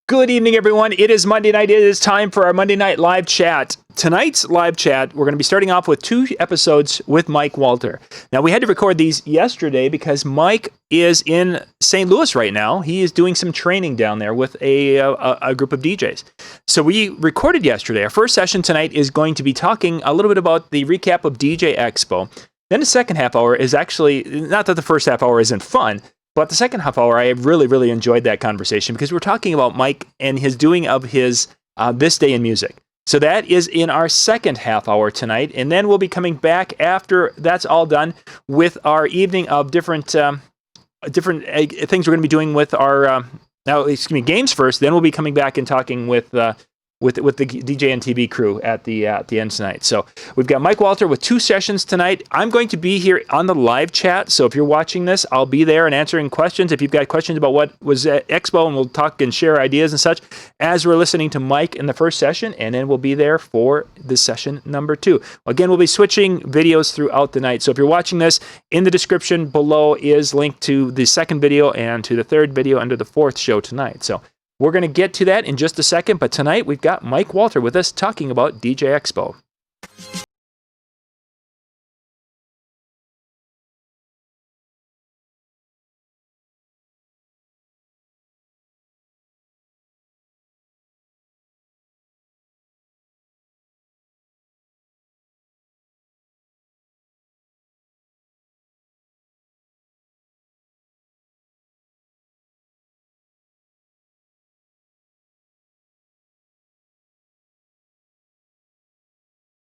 Good evening, everyone. It is Monday night. It is time for our Monday night live chat. Tonight's live chat, we're going to be starting off with 2 episodes with Mike Walter. Now, we had to record these yesterday because Mike is in St. Louis right now. He is doing some training down there with a group of DJs. So we recorded yesterday. Our first session tonight is going to be talking a little bit about the recap of DJ Expo. Then the second half hour is actually, not that the first half hour isn't fun, but the second half hour, I really, really enjoyed that conversation because we're talking about Mike and his doing of his This Day in Music. So that is in our second half hour tonight. And then we'll be coming back after that's all done with our evening of different things we're going to be doing with our, games first. Then we'll be coming back and talking with the DJ and TV crew at the end tonight. So we've got Mike Walter with 2 sessions tonight. I'm going to be here on the live chat. So if you're watching this, I'll be there and answering questions. If you've got questions about what was at Expo, and we'll talk and share ideas and such as we're listening to Mike in the first session, and then we'll be there for the session number 2. Again, we'll be switching videos throughout the night. So if you're watching this, in the description below is linked to the second video and to the third video under the 4th show tonight. So we're going to get to that in just a second, but tonight we've got Mike Walter with us talking about DJ Expo.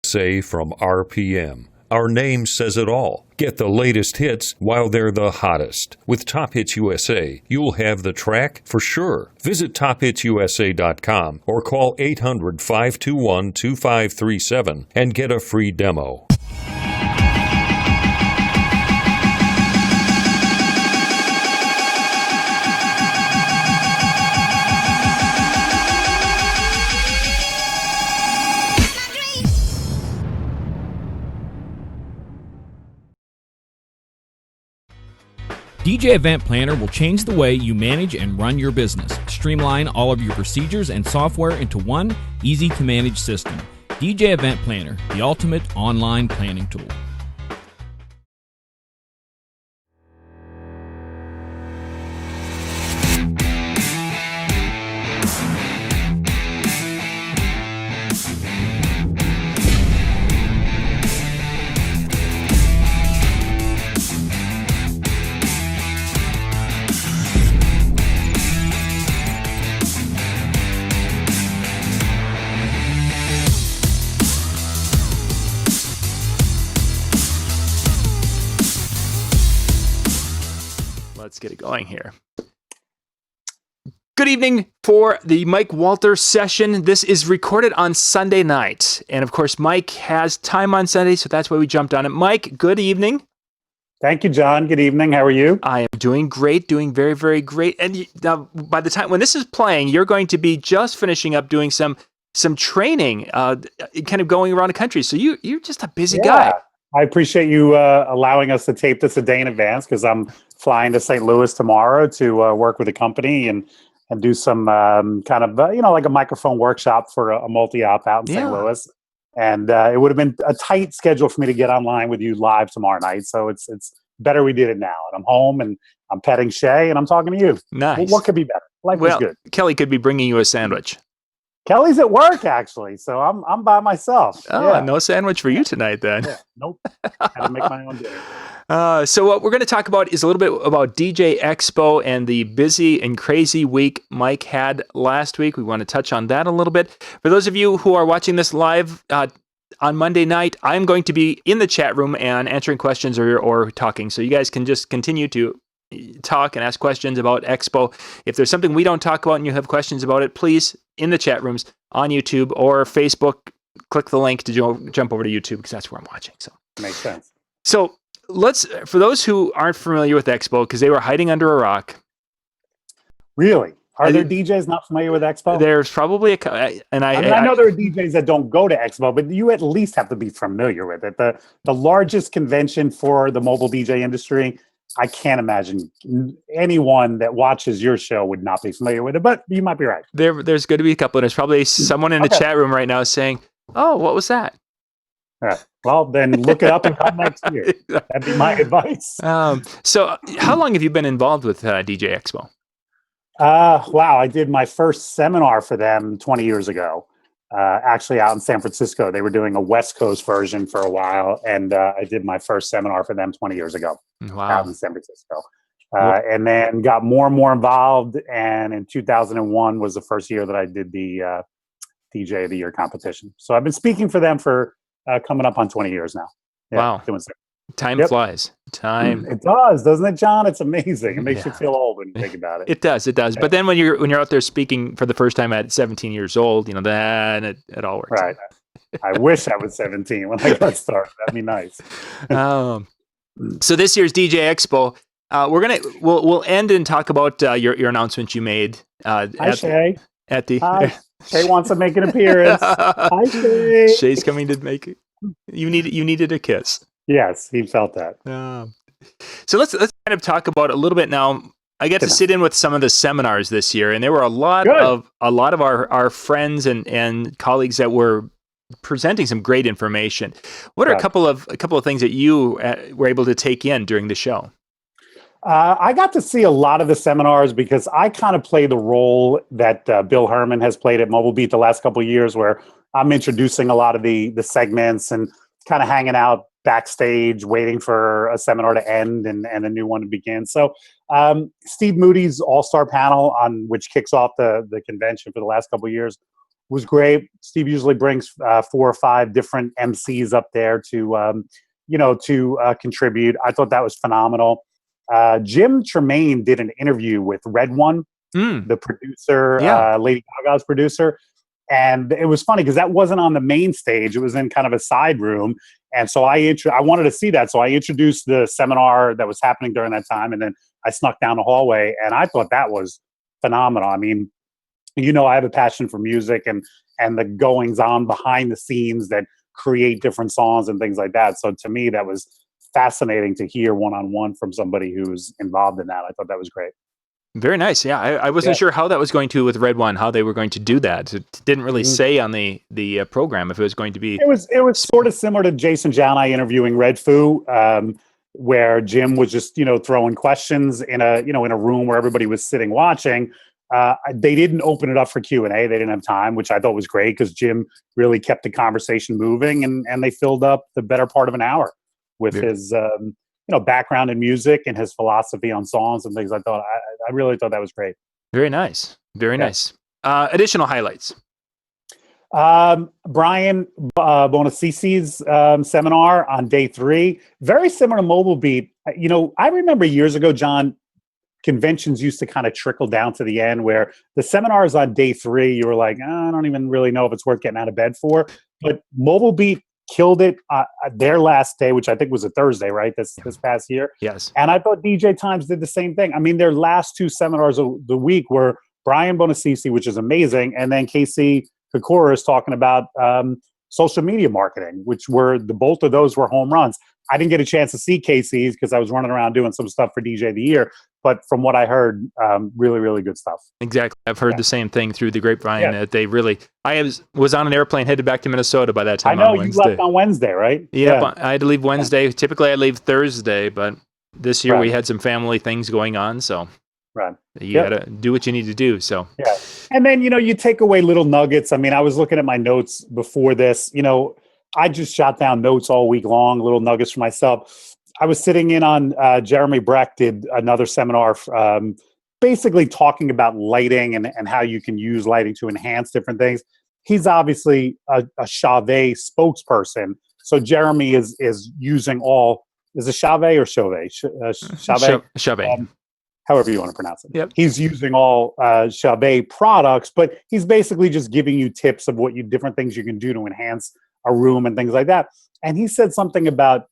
Say from RPM. Our name says it all. Get the latest hits while they're the hottest. With Top Hits USA, you'll have the track for sure. Visit tophitsusa.com or call 800-521-2537 and get a free demo. DJ Event Planner will change the way you manage and run your business. Streamline all of your procedures and software into one easy-to-manage system. DJ Event Planner, the ultimate online planning tool. Let's get it going here. Good evening for the Mike Walter session. This is recorded on Sunday night. And of course, Mike has time on Sunday, so that's why we jumped on it. Mike, good evening. Thank you, John. Good evening. How are you? I am doing great, doing very, very great. And now, by the time when this is playing, you're going to be just finishing up doing some training, kind of going around the country. So you're just a busy guy. I appreciate you allowing us to tape this a day in advance because I'm flying to St. Louis tomorrow to work with a company and do some kind of, like a microphone workshop for a multi-op out in St. Louis. And it would have been a tight schedule for me to get online with you live tomorrow night. So it's better we did it now. And I'm home and I'm petting Shay and I'm talking to you. Nice. Well, what could be better? Life is good. Kelly could be bringing you a sandwich. Kelly's at work, actually, so I'm by myself. Oh, no sandwich for you tonight, then. Yeah. Nope. Had to make my own dinner. So what we're going to talk about is a little bit about DJ Expo and the busy and crazy week Mike had last week. We want to touch on that a little bit. For those of you who are watching this live on Monday night, I'm going to be in the chat room and answering questions or talking, so you guys can just continue to talk and ask questions about Expo. If there's something we don't talk about and you have questions about it, please, in the chat rooms on YouTube or Facebook, click the link to jump over to YouTube because that's where I'm watching. So makes sense. So for those who aren't familiar with Expo, because they were hiding under a rock. Really? Are there DJs not familiar with Expo? There's probably I know there are DJs that don't go to Expo, but you at least have to be familiar with it. The largest convention for the mobile DJ industry. I can't imagine anyone that watches your show would not be familiar with it, but you might be right. There's going to be a couple, and there's probably someone in the chat room right now saying, "Oh, what was that?" All right. Well, then look it up and come next year. That'd be my advice. So how long have you been involved with DJ Expo? Wow, I did my first seminar for them 20 years ago, actually out in San Francisco. They were doing a West Coast version for a while, and I did my first seminar for them 20 years ago out in San Francisco. And then got more and more involved, and in 2001 was the first year that I did the DJ of the Year competition. So I've been speaking for them for coming up on 20 years now. Yeah, wow. Time flies. Time. It does, doesn't it, John? It's amazing. It makes you feel old when you think about it. It does. Yeah. But then when you're out there speaking for the first time at 17 years old, then it all works. Right. I wish I was 17 when I got started. That'd be nice. So this year's DJ Expo, we'll end and talk about your announcement you made. Hi, Shay. Hi. Shay wants to make an appearance. Hi, Shay. Shay's coming to make it. You needed a kiss. Yes, he felt that. So let's kind of talk about a little bit now. I get to sit in with some of the seminars this year, and there were a lot of our friends and colleagues that were presenting some great information. What are a couple of things that you were able to take in during the show? I got to see a lot of the seminars because I kind of play the role that Bill Herman has played at Mobile Beat the last couple of years, where I'm introducing a lot of the segments and kind of hanging out backstage, waiting for a seminar to end and a new one to begin. So Steve Moody's all-star panel, on which kicks off the convention for the last couple of years, was great. Steve usually brings 4 or 5 different MCs up there to contribute. I thought that was phenomenal. Jim Tremaine did an interview with Red One, the producer, Lady Gaga's producer. And it was funny because that wasn't on the main stage. It was in kind of a side room. And so I wanted to see that. So I introduced the seminar that was happening during that time. And then I snuck down the hallway, and I thought that was phenomenal. I mean, I have a passion for music and the goings on behind the scenes that create different songs and things like that. So to me, that was fascinating to hear one-on-one from somebody who's involved in that. I thought that was great. Very nice. Yeah, I wasn't sure how that was going to with Red One, how they were going to do that. It didn't really say on the program if it was going to be. It was sort of similar to Jason Janai interviewing Red Foo, where Jim was just throwing questions in a room where everybody was sitting watching. They didn't open it up for Q&A. They didn't have time, which I thought was great because Jim really kept the conversation moving, and they filled up the better part of an hour with his background in music and his philosophy on songs and things. I really thought that was great. Very nice. Very nice. Additional highlights. Brian Bonacisi's seminar on day 3, very similar to Mobile Beat. I remember years ago, John, conventions used to kind of trickle down to the end where the seminars on day 3, you were like, I don't even really know if it's worth getting out of bed for. But Mobile Beat killed it their last day, which I think was a Thursday, right? This past year. Yes. And I thought DJ Times did the same thing. I mean, their last 2 seminars of the week were Brian Bonacisi, which is amazing, and then Casey Kokura is talking about social media marketing, which were both of those were home runs. I didn't get a chance to see Casey's because I was running around doing some stuff for DJ of the Year. But from what I heard, really, really good stuff. Exactly. I've heard the same thing through the grapevine that they really... I was on an airplane headed back to Minnesota by that time. I know you left on Wednesday, right? Yeah. I had to leave Wednesday. Typically I leave Thursday, but this year we had some family things going on. So you got to do what you need to do. So and then, you take away little nuggets. I mean, I was looking at my notes before this. I just jot down notes all week long, little nuggets for myself. I was sitting in on Jeremy Breck did another seminar basically talking about lighting and how you can use lighting to enhance different things. He's obviously a Chauvet spokesperson. So Jeremy is using is it Chauvet or Chauvet? Chauvet. However you want to pronounce it. Yep. He's using all Chauvet products, but he's basically just giving you tips of different things you can do to enhance a room and things like that. And he said something about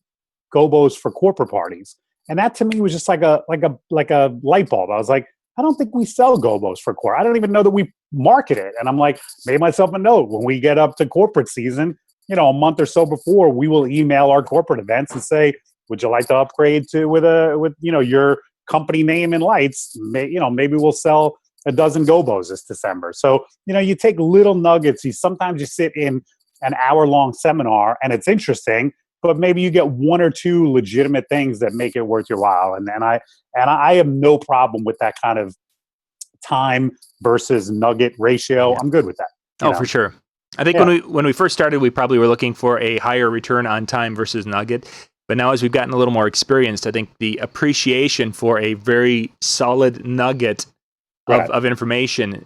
gobos for corporate parties, and that to me was just like a light bulb. I was like, I don't think we sell gobos for corporate. I don't even know that we market it. And I'm like, made myself a note, when we get up to corporate season, a month or so before, we will email our corporate events and say, would you like to upgrade to with your company name and lights? Maybe we'll sell a dozen gobos this December. So, you take little nuggets. Sometimes you sit in an hour-long seminar and it's interesting, but maybe you get one or two legitimate things that make it worth your while. And I have no problem with that kind of time versus nugget ratio. Yeah. I'm good with that. For sure. I think when we first started, we probably were looking for a higher return on time versus nugget. But now as we've gotten a little more experienced, I think the appreciation for a very solid nugget of information,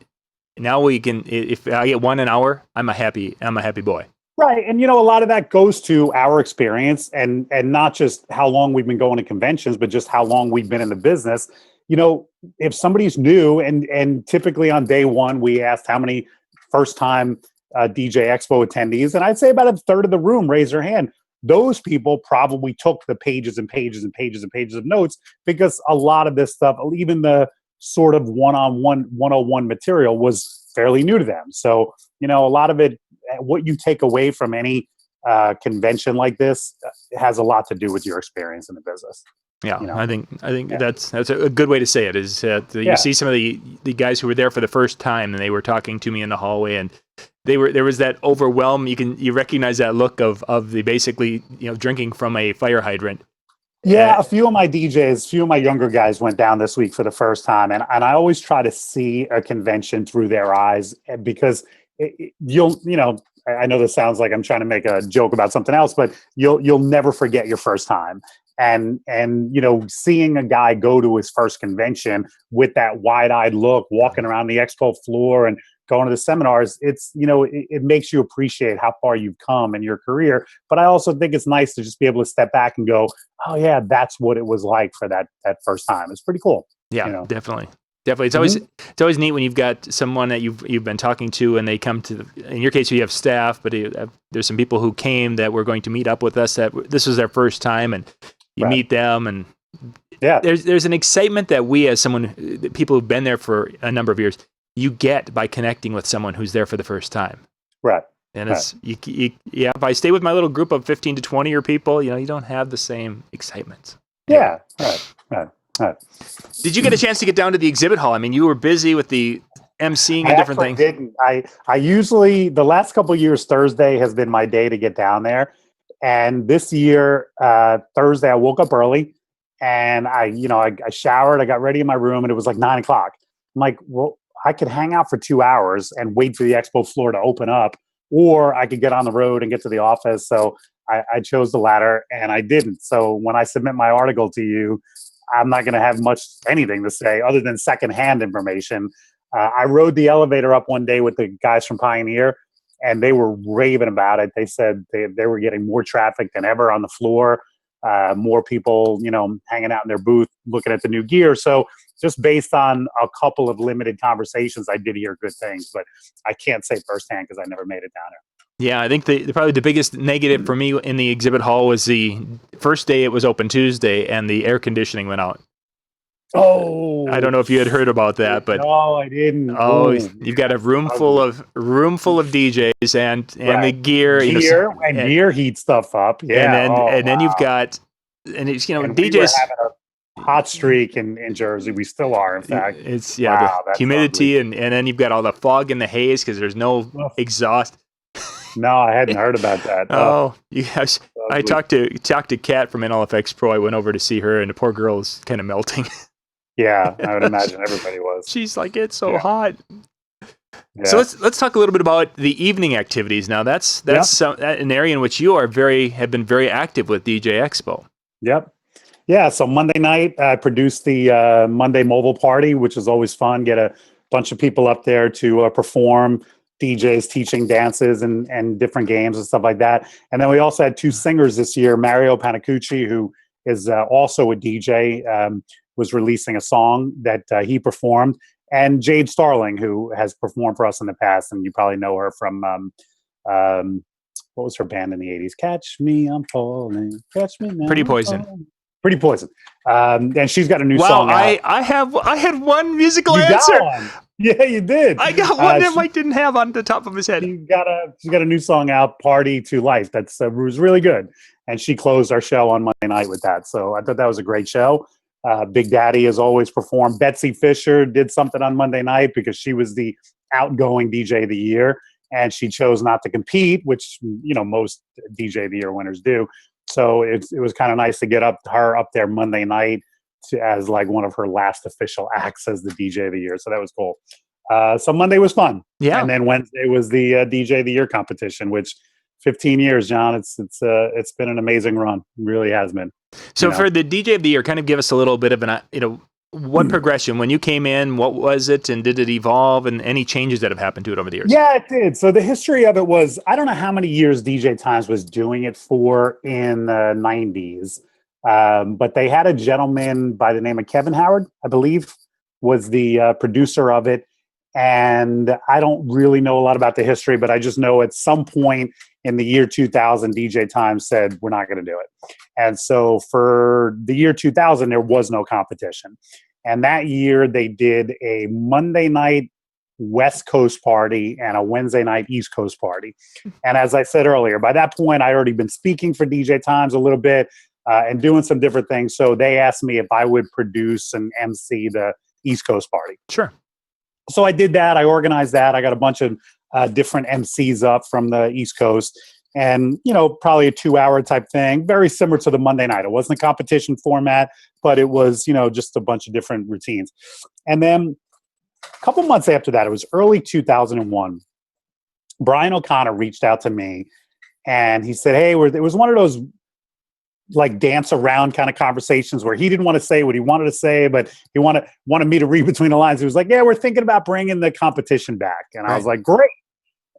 now we can, if I get one an hour, I'm a happy boy. Right. And, a lot of that goes to our experience and not just how long we've been going to conventions, but just how long we've been in the business. If somebody's new and typically on day one, we asked how many first time DJ Expo attendees, and I'd say about a third of the room raised their hand. Those people probably took the pages and pages and pages and pages of notes, because a lot of this stuff, even the sort of one-on-one material, was fairly new to them. So, a lot of it, what you take away from any convention like this has a lot to do with your experience in the business. Yeah, I think that's a good way to say it. Is that you see some of the guys who were there for the first time, and they were talking to me in the hallway, and there was that overwhelm. You recognize that look of the basically drinking from a fire hydrant. Yeah, a few of my younger guys went down this week for the first time, and I always try to see a convention through their eyes, because I know this sounds like I'm trying to make a joke about something else, but you'll never forget your first time. And seeing a guy go to his first convention with that wide-eyed look, walking around the expo floor and going to the seminars, it's it makes you appreciate how far you've come in your career. But I also think it's nice to just be able to step back and go, oh yeah, that's what it was like for that first time. It's pretty cool. Yeah, definitely. It's always neat when you've got someone that you've been talking to, and they come to. In your case, you have staff, but there's some people who came that were going to meet up with us. That this was their first time, and you meet them, and there's an excitement that we, as people who've been there for a number of years, you get by connecting with someone who's there for the first time. Right. And it's if I stay with my little group of 15 to 20 or people, you don't have the same excitement. Yeah. Right. Did you get a chance to get down to the exhibit hall? I mean, you were busy with the emceeing and different things. Didn't. I usually, the last couple of years, Thursday has been my day to get down there. And this year, Thursday, I woke up early, and I showered, I got ready in my room, and it was like 9 o'clock. I'm like, well, I could hang out for 2 hours and wait for the expo floor to open up, or I could get on the road and get to the office. So I chose the latter, and I didn't. So when I submit my article to you, I'm not going to have anything to say other than secondhand information. I rode the elevator up one day with the guys from Pioneer, and they were raving about it. They said they were getting more traffic than ever on the floor, more people, hanging out in their booth, looking at the new gear. So just based on a couple of limited conversations, I did hear good things, but I can't say firsthand because I never made it down there. Yeah, I think probably the biggest negative for me in the exhibit hall was the first day it was open, Tuesday, and the air conditioning went out. Oh, I don't know if you had heard about that, but no, I didn't. Oh, you've got a room full of DJs and the gear, gear heat stuff up. Yeah, and then you've got it's DJs. We were having a hot streak in Jersey. We still are, in fact. It's the humidity, and then you've got all the fog and the haze because there's no exhaust. No, I hadn't heard about that. Yes. I talked to Kat from NLFX Pro. I went over to see her, and the poor girl is kind of melting. Yeah, I would imagine everybody was. She's like, it's so hot. Yeah. So let's talk a little bit about the evening activities. Now that's an area in which you have been very active with DJ Expo. Yep. Yeah. So Monday night, I produced the Monday mobile party, which is always fun. Get a bunch of people up there to perform. DJs teaching dances and different games and stuff like that. And then we also had two singers this year. Mario Panacucci, who is also a DJ, was releasing a song that he performed. And Jade Starling, who has performed for us in the past. And you probably know her from, what was her band in the 80s? Catch Me, I'm Falling. Catch Me Now. Pretty Poison. Pretty Poison. And she's got a new song out. I had one musical answer. Yeah, you did. I got one that Mike didn't have on the top of his head. She's got a new song out, "Party to Life." That's was really good, and she closed our show on Monday night with that. So I thought that was a great show. Big Daddy has always performed. Betsy Fisher did something on Monday night because she was the outgoing DJ of the year, and she chose not to compete, which most DJ of the year winners do. So it was kind of nice to get her up there Monday night as like one of her last official acts as the DJ of the year. So that was cool. So Monday was fun. Yeah. And then Wednesday was the DJ of the year competition, which 15 years, John, it's been an amazing run. It really has been. So for the DJ of the year, kind of give us a little bit of an, what progression, when you came in, what was it, and did it evolve, and any changes that have happened to it over the years? Yeah, it did. So the history of it was, I don't know how many years DJ Times was doing it for in the 90s, but they had a gentleman by the name of Kevin Howard, I believe, was the producer of it. And I don't really know a lot about the history, but I just know at some point in the year 2000, DJ Times said, we're not going to do it. And so for the year 2000, there was no competition. And that year they did a Monday night West Coast party and a Wednesday night East Coast party. And as I said earlier, by that point, I already been speaking for DJ Times a little bit and doing some different things. So they asked me if I would produce and MC the East Coast party. Sure. So I did that. I organized that. I got a bunch of different MCs up from the East Coast, and probably a 2-hour type thing, very similar to the Monday night. It wasn't a competition format, but it was just a bunch of different routines. And then a couple months after that, it was early 2001. Brian O'Connor reached out to me, and he said, "Hey, it was one of those like dance around kind of conversations where he didn't want to say what he wanted to say, but he wanted me to read between the lines." He was like, "Yeah, we're thinking about bringing the competition back." And right. I was like, "Great."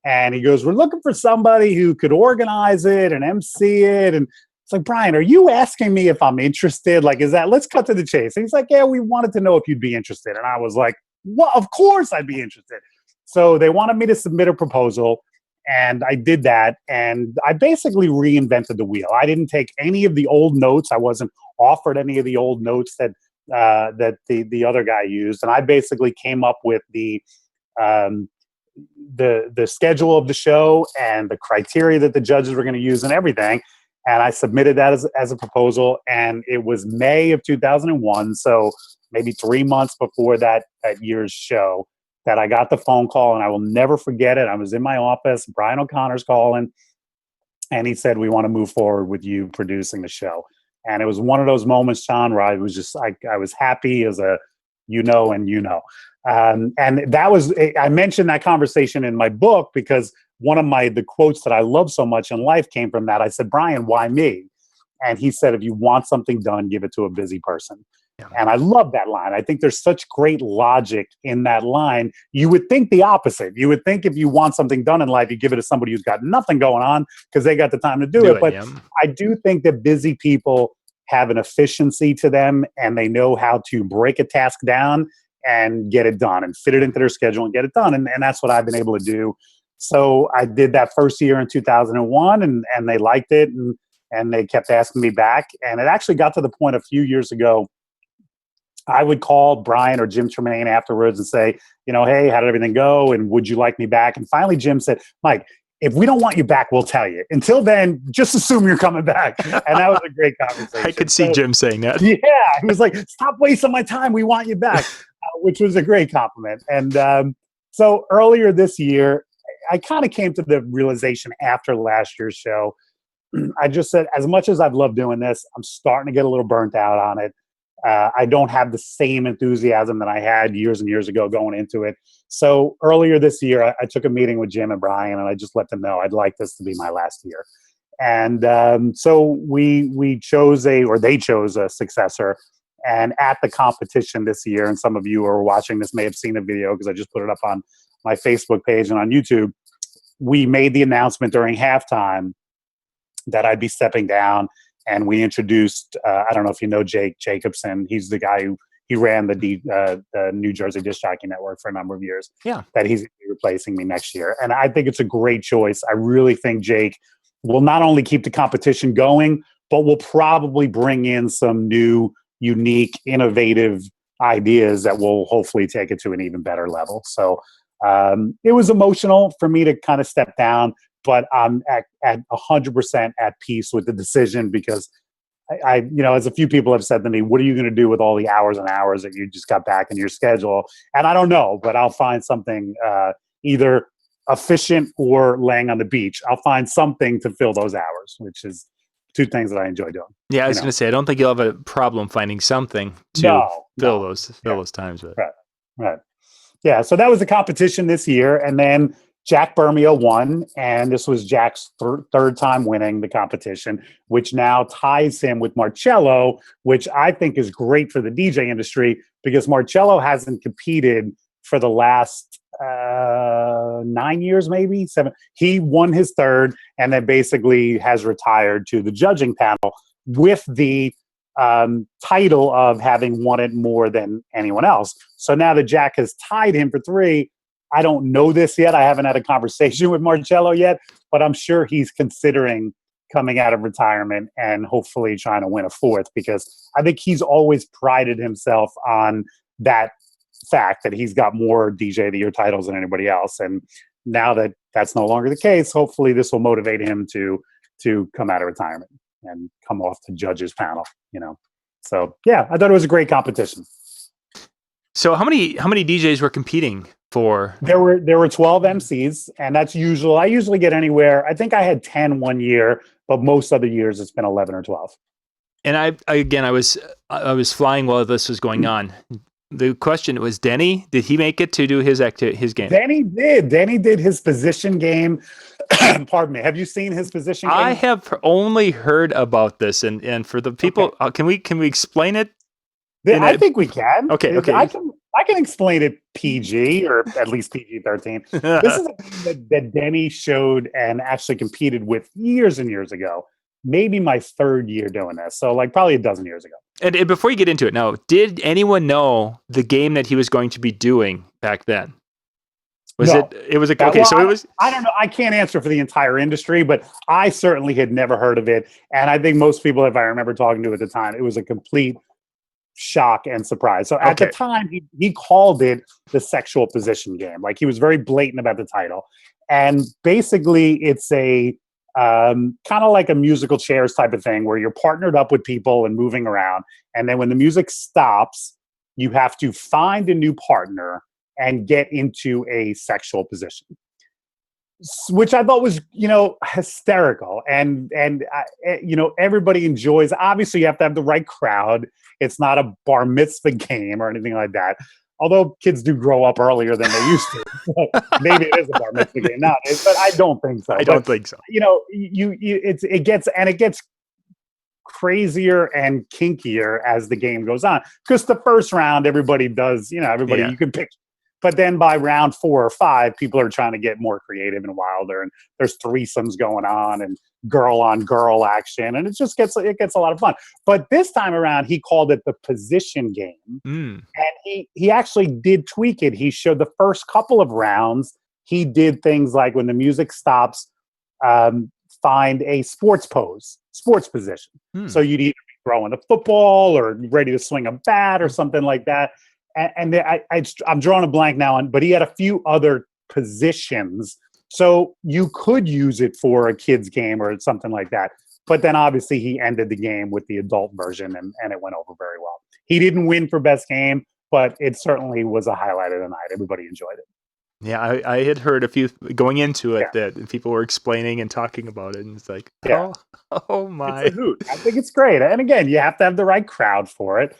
And he goes, "We're looking for somebody who could organize it and MC it." And it's like, "Brian, are you asking me if I'm interested? Like, let's cut to the chase." And he's like, "Yeah, we wanted to know if you'd be interested." And I was like, "Well, of course I'd be interested." So they wanted me to submit a proposal. And I did that, and I basically reinvented the wheel. I didn't take any of the old notes. I wasn't offered any of the old notes that the other guy used, and I basically came up with the schedule of the show and the criteria that the judges were going to use and everything. And I submitted that as a proposal, and it was May of 2001, so maybe 3 months before that year's show, that I got the phone call, and I will never forget it. I was in my office, Brian O'Connor's calling, and he said, "We want to move forward with you producing the show." And it was one of those moments, John, where I was just, I was happy as a, and that was, I mentioned that conversation in my book because one of the quotes that I love so much in life came from that. I said, "Brian, why me?" And he said, "If you want something done, give it to a busy person." Yeah. And I love that line. I think there's such great logic in that line. You would think the opposite. You would think if you want something done in life, you give it to somebody who's got nothing going on because they got the time to do it. But yeah. I do think that busy people have an efficiency to them, and they know how to break a task down and get it done and fit it into their schedule and get it done. And that's what I've been able to do. So I did that first year in 2001, and they liked it, and they kept asking me back. And it actually got to the point a few years ago, I would call Brian or Jim Tremaine afterwards and say, "Hey, how did everything go? And would you like me back?" And finally, Jim said, "Mike, if we don't want you back, we'll tell you. Until then, just assume you're coming back." And that was a great conversation. I could see Jim saying that. Yeah. He was like, "Stop wasting my time. We want you back," which was a great compliment. And so earlier this year, I kind of came to the realization after last year's show. I just said, as much as I've loved doing this, I'm starting to get a little burnt out on it. I don't have the same enthusiasm that I had years and years ago going into it. So earlier this year, I took a meeting with Jim and Brian, and I just let them know I'd like this to be my last year. And so they chose a successor. And at the competition this year, and some of you who are watching this may have seen a video because I just put it up on my Facebook page and on YouTube, we made the announcement during halftime that I'd be stepping down. And we introduced, I don't know if you know Jake Jacobson. He's the guy he ran the New Jersey Disc Jockey Network for a number of years. Yeah. That he's replacing me next year. And I think it's a great choice. I really think Jake will not only keep the competition going, but will probably bring in some new, unique, innovative ideas that will hopefully take it to an even better level. So it was emotional for me to kind of step down, but I'm at 100% at peace with the decision because as a few people have said to me, what are you going to do with all the hours and hours that you just got back in your schedule? And I don't know, but I'll find something either efficient or laying on the beach. I'll find something to fill those hours, which is two things that I enjoy doing. Yeah, I was going to say, I don't think you'll have a problem finding something to fill those times with. Right. Yeah. So that was the competition this year. And then Jack Bermeo won, and this was Jack's third time winning the competition, which now ties him with Marcello, which I think is great for the DJ industry because Marcello hasn't competed for the last 9 years, maybe 7. He won his third and then basically has retired to the judging panel with the title of having won it more than anyone else. So now that Jack has tied him for 3, I don't know this yet. I haven't had a conversation with Marcello yet, but I'm sure he's considering coming out of retirement and hopefully trying to win a 4th because I think he's always prided himself on that fact that he's got more DJ of the Year titles than anybody else. And now that that's no longer the case, hopefully this will motivate him to come out of retirement and come off the judges panel, So yeah, I thought it was a great competition. So how many DJs were competing for? There were 12 MCs, and that's usual. I usually get anywhere. I think I had 10 one year, but most other years it's been 11 or 12. And I was flying while this was going on. The question was, Denny, did he make it to do his game? Denny did. Denny did his position game. Pardon me. Have you seen his position game? I have only heard about this, and for the people, can we explain it? I think we can. Okay. I can explain it PG or at least PG-13. This is a game that Denny showed and actually competed with years and years ago. Maybe my 3rd year doing this, so like probably a dozen years ago. And before you get into it, now, did anyone know the game that he was going to be doing back then? No. It was okay. So it was. I don't know. I can't answer for the entire industry, but I certainly had never heard of it, and I think most people, if I remember talking to at the time, it was a complete shock and surprise. So at the time, he called it the sexual position game. Like he was very blatant about the title, and basically, it's a kind of like a musical chairs type of thing where you're partnered up with people and moving around. And then when the music stops, you have to find a new partner and get into a sexual position, which I thought was, hysterical. And everybody enjoys. Obviously, you have to have the right crowd. It's not a bar mitzvah game or anything like that. Although kids do grow up earlier than they used to. So maybe it is a bar mitzvah game nowadays, but I don't think so. I don't think so. It gets crazier and kinkier as the game goes on. Because the first round, everybody does, you can pick. But then by round 4 or 5, people are trying to get more creative and wilder, and there's threesomes going on and girl on girl action, and it gets a lot of fun. But this time around, he called it the position game, and he actually did tweak it. He showed the first couple of rounds. He did things like when the music stops, find a sports position. So you'd either be throwing a football or ready to swing a bat or something like that. And I'm drawing a blank now but he had a few other positions. So you could use it for a kid's game or something like that. But then obviously he ended the game with the adult version and it went over very well. He didn't win for best game, but it certainly was a highlight of the night. Everybody enjoyed it. Yeah, I had heard a few going into it that people were explaining and talking about it. And it's like, oh my. It's a hoot. I think it's great. And again, you have to have the right crowd for it.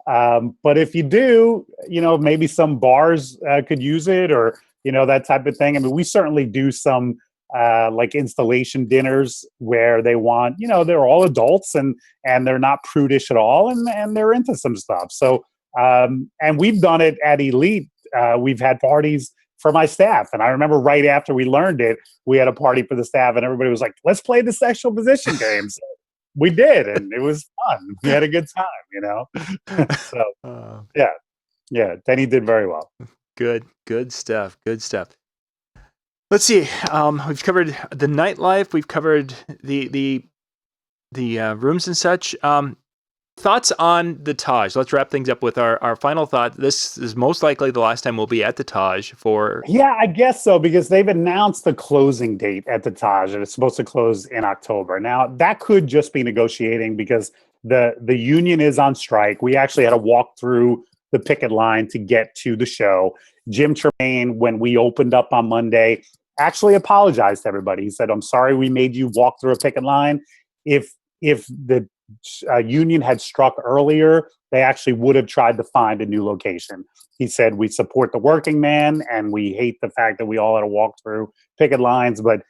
But if you do, maybe some bars could use it or, that type of thing. I mean, we certainly do some like installation dinners where they want, they're all adults and they're not prudish at all and they're into some stuff. So, and we've done it at Elite. We've had parties for my staff. And I remember right after we learned it, we had a party for the staff and everybody was like, let's play the sexual position game. So we did, and it was fun. We had a good time, So, yeah. Denny did very well. Good stuff. Let's see. We've covered the nightlife. We've covered the rooms and such. thoughts on the Taj. Let's wrap things up with our final thought. This is most likely the last time we'll be at the Taj for... Yeah, I guess so, because they've announced the closing date at the Taj, and it's supposed to close in October. Now, that could just be negotiating, because the union is on strike. We actually had to walk through the picket line to get to the show. Jim Tremaine, when we opened up on Monday, actually apologized to everybody. He said, "I'm sorry we made you walk through a picket line. If the union had struck earlier, they actually would have tried to find a new location." He said, "We support the working man, and we hate the fact that we all had to walk through picket lines, but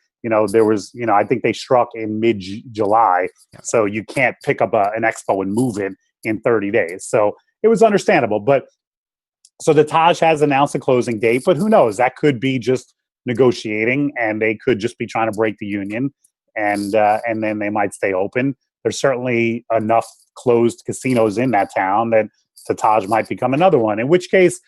there was, I think they struck in mid-July, so you can't pick up an expo and move it in 30 days. So it was understandable. But so the Taj has announced a closing date, but who knows? That could be just negotiating, and they could just be trying to break the union, and then they might stay open. There's certainly enough closed casinos in that town that the Taj might become another one, in which case,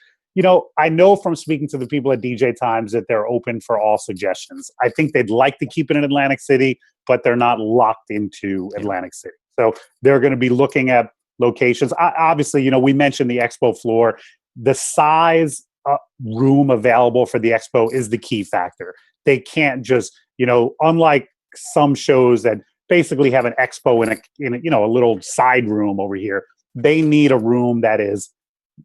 I know from speaking to the people at DJ Times that they're open for all suggestions. I think they'd like to keep it in Atlantic City, but they're not locked into Atlantic City. So they're going to be looking at locations. Obviously, we mentioned the expo floor. The size room available for the expo is the key factor. They can't just, unlike some shows that basically have an expo in a little side room over here, they need a room that is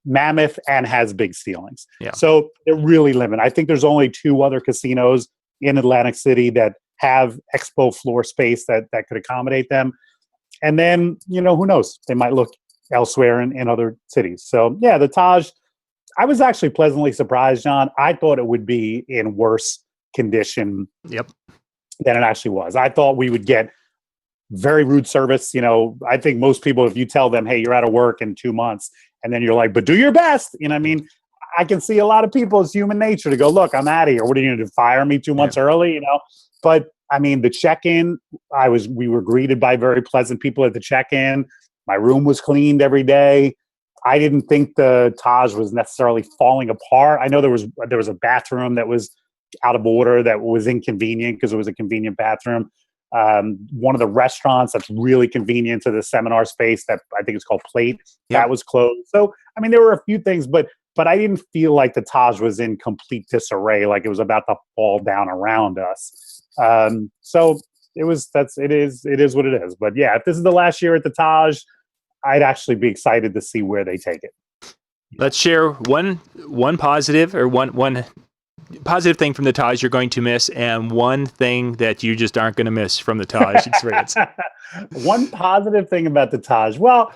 mammoth and has big ceilings. Yeah. So they're really limited. I think there's only 2 other casinos in Atlantic City that have expo floor space that could accommodate them. And then, who knows? They might look elsewhere in other cities. So yeah, the Taj, I was actually pleasantly surprised, John. I thought it would be in worse condition than it actually was. I thought we would get very rude service. I think most people, if you tell them, hey, you're out of work in 2 months, and then you're like, but do your best. I can see a lot of people, it's human nature to go, look, I'm out of here. What are you going to do? Fire me 2 months early? But the check-in, we were greeted by very pleasant people at the check-in. My room was cleaned every day. I didn't think the Taj was necessarily falling apart. I know there was a bathroom that was out of order, that was inconvenient because it was a convenient bathroom. One of the restaurants that's really convenient to the seminar space, that I think it's called Plate, that was closed. So, there were a few things, but I didn't feel like the Taj was in complete disarray, like it was about to fall down around us. So it is what it is. But yeah, if this is the last year at the Taj, I'd actually be excited to see where they take it. Let's share one positive, or one positive thing from the Taj you're going to miss, and one thing that you just aren't going to miss from the Taj experience. One positive thing about the Taj, well,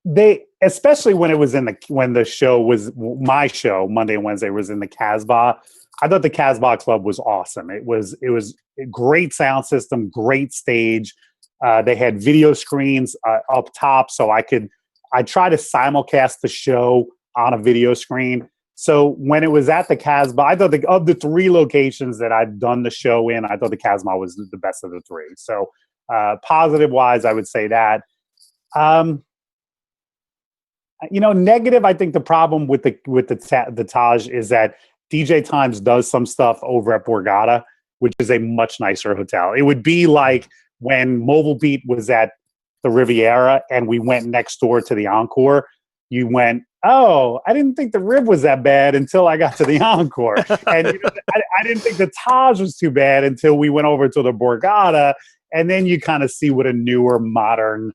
they, especially when it was when the show was, my show Monday and Wednesday was in the Casbah. I thought the Casbah Club was awesome. It was a great sound system, great stage. They had video screens up top, so I try to simulcast the show on a video screen. So when it was at the Casbah, I thought of the 3 locations that I've done the show in, I thought the Casbah was the best of the 3. So positive wise, I would say that. Negative, I think the problem with the Taj is that DJ Times does some stuff over at Borgata, which is a much nicer hotel. It would be like when Mobile Beat was at the Riviera and we went next door to the Encore. You went, oh, I didn't think the Rib was that bad until I got to the Encore. And I didn't think the Taj was too bad until we went over to the Borgata. And then you kind of see what a newer, modern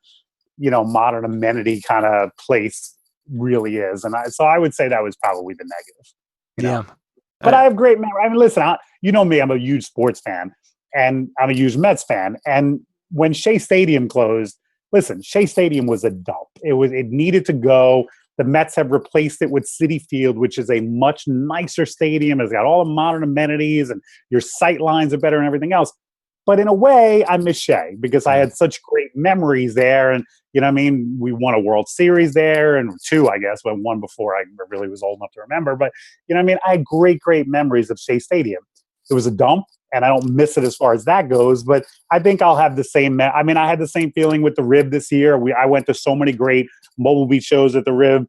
amenity kind of place really is. And so I would say that was probably the negative. But I have great memories. Listen, you know me, I'm a huge sports fan, and I'm a huge Mets fan. And when Shea Stadium closed, listen, Shea Stadium was a dump. It needed to go. The Mets have replaced it with Citi Field, which is a much nicer stadium. It's got all the modern amenities, and your sight lines are better and everything else. But in a way, I miss Shea because I had such great memories there. And, we won a World Series there, and 2, I guess, but 1 before I really was old enough to remember. But, I had great, great memories of Shea Stadium. It was a dump, and I don't miss it as far as that goes. But I think I'll have the same. I had the same feeling with the Rib this year. I went to so many great Mobile Beat shows at the Rib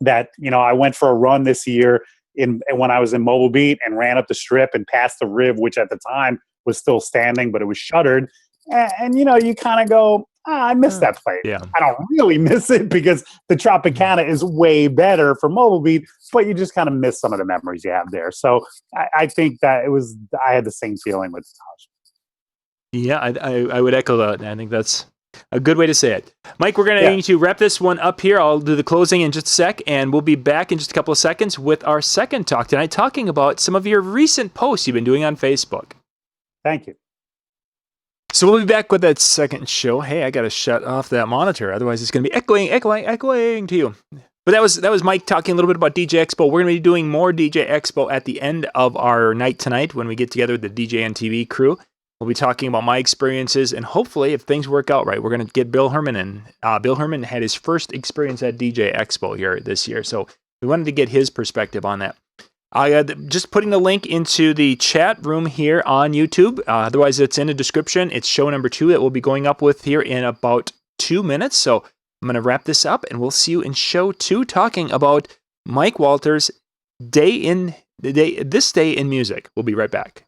that, I went for a run this year when I was in Mobile Beat and ran up the Strip and past the Rib, which at the time was still standing, but it was shuttered. And you kind of go, I miss that place. Yeah. I don't really miss it because the Tropicana is way better for Mobile Beat, but you just kind of miss some of the memories you have there. So I think that I had the same feeling with Taj. Yeah, I would echo that. I think that's a good way to say it. Mike, we're going to Yeah. need to wrap this one up here. I'll do the closing in just a sec, and we'll be back in just a couple of seconds with our second talk tonight, talking about some of your recent posts you've been doing on Facebook. Thank you. So we'll be back with that second show. Hey, I got to shut off that monitor. Otherwise, it's going to be echoing to you. But that was Mike talking a little bit about DJ Expo. We're going to be doing more DJ Expo at the end of our night tonight when we get together with the DJ and TV crew. We'll be talking about my experiences, and hopefully, if things work out right, we're going to get Bill Herman in. Bill Herman had his first experience at DJ Expo here this year, so we wanted to get his perspective on that. Just putting the link into the chat room here on YouTube. Otherwise, it's in the description. It's show number 2 that we'll be going up with here in about 2 minutes. So I'm going to wrap this up, and we'll see you in show 2 talking about Mike Walter's this day in music. We'll be right back.